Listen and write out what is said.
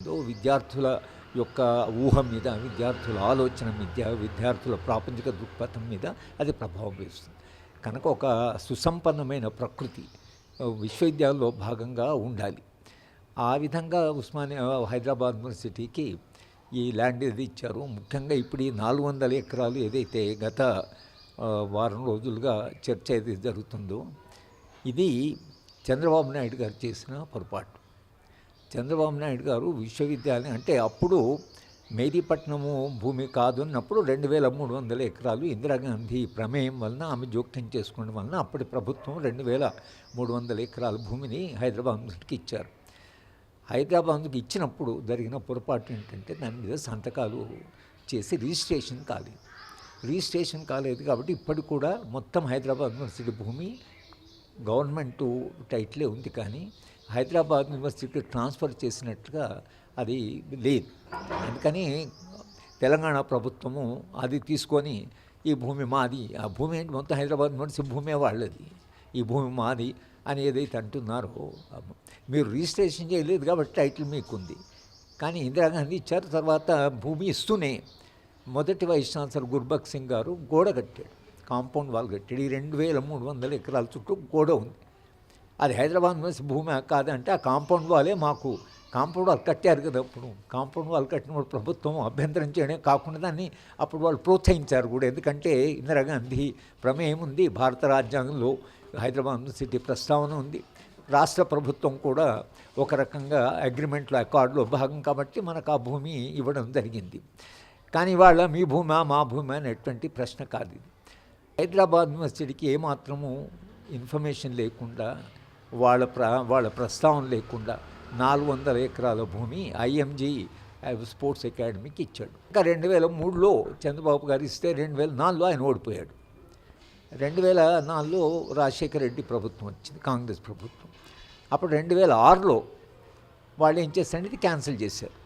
విద్యార్థుల యొక్క ఊహ మీద, విద్యార్థుల ఆలోచన మీద, విద్యార్థుల ప్రాపంచిక దృక్పథం మీద అది ప్రభావం వేస్తుంది. కనుక ఒక సుసంపన్నమైన ప్రకృతి విశ్వవిద్యాలయంలో భాగంగా ఉండాలి. ఆ విధంగా హైదరాబాద్ యూనివర్సిటీకి ఈ ల్యాండ్ ఏది ఇచ్చారో, ముఖ్యంగా ఇప్పుడు ఈ 400 ఎకరాలు ఏదైతే గత వారం రోజులుగా చర్చ ఏది జరుగుతుందో, ఇది చంద్రబాబు నాయుడు గారు చేసిన పొరపాటు. చంద్రబాబు నాయుడు గారు విశ్వవిద్యాలయం అంటే అప్పుడు మేదీపట్నము భూమి కాదు అన్నప్పుడు 2300 ఎకరాలు ఇందిరాగాంధీ ప్రమేయం వలన, ఆమె జోక్యం చేసుకోవడం వలన అప్పటి ప్రభుత్వం 2300 ఎకరాల భూమిని హైదరాబాద్కి ఇచ్చారు. హైదరాబాద్కి ఇచ్చినప్పుడు జరిగిన పొరపాటు ఏంటంటే దాని మీద సంతకాలు చేసి రిజిస్ట్రేషన్ కాలేదు కాబట్టి ఇప్పటికి కూడా మొత్తం హైదరాబాద్ యూనివర్సిటీ భూమి గవర్నమెంట్ టైటిలే ఉంది, కానీ హైదరాబాద్ యూనివర్సిటీకి ట్రాన్స్ఫర్ చేసినట్టుగా అది లేదు. అందుకని తెలంగాణ ప్రభుత్వము అది తీసుకొని ఈ భూమి మాది, ఆ భూమి ఏంటి మొత్తం హైదరాబాద్ యూనివర్సిటీ భూమే వాళ్ళది, ఈ భూమి మాది అని ఏదైతే అంటున్నారో, మీరు రిజిస్ట్రేషన్ చేయలేదు కాబట్టి టైటిల్ మీకుంది. కానీ ఇందిరాగాంధీ ఇచ్చారు. తర్వాత భూమి ఇస్తూనే మొదటి వైస్ ఛాన్సలర్ గుర్బఖ్ష్ సింగ్ గారు గోడ కట్టాడు, కాంపౌండ్ వాల్ కట్టాడు. ఈ 2300 ఎకరాల చుట్టూ గోడ ఉంది. అది హైదరాబాద్ యూనివర్సిటీ భూమి కాదంటే ఆ కాంపౌండ్ వాలే మాకు. కాంపౌండ్ వాల్ కట్టారు కదా, అప్పుడు కాంపౌండ్ వాల్ కట్టినప్పుడు ప్రభుత్వం అభ్యంతరం చేయడం కాకుండా దాన్ని అప్పుడు వాళ్ళు ప్రోత్సహించారు కూడా. ఎందుకంటే ఇందిరాగాంధీ ప్రమేయం ఉంది, భారత రాజ్యాంగంలో హైదరాబాద్ యూనివర్సిటీ ప్రస్తావన ఉంది, రాష్ట్ర ప్రభుత్వం కూడా ఒక రకంగా అగ్రిమెంట్లో అకార్డులో భాగం కాబట్టి మనకు ఆ భూమి ఇవ్వడం జరిగింది. కానీ వాళ్ళ మీ భూమా మా భూమి అనేటువంటి ప్రశ్న కాదు ఇది. హైదరాబాద్ యూనివర్సిటీకి ఏమాత్రము ఇన్ఫర్మేషన్ లేకుండా, వాళ్ళ ప్రస్తావన లేకుండా 400 ఎకరాల భూమి ఐఎంజీ స్పోర్ట్స్ అకాడమీకి ఇచ్చాడు. ఇంకా 2003లో చంద్రబాబు గారు ఇస్తే 2004లో ఆయన ఓడిపోయాడు. 2004లో రాజశేఖర రెడ్డి ప్రభుత్వం వచ్చింది, కాంగ్రెస్ ప్రభుత్వం. అప్పుడు 2006లో వాళ్ళు ఏం చేస్తారంటే ఇది క్యాన్సిల్ చేశారు.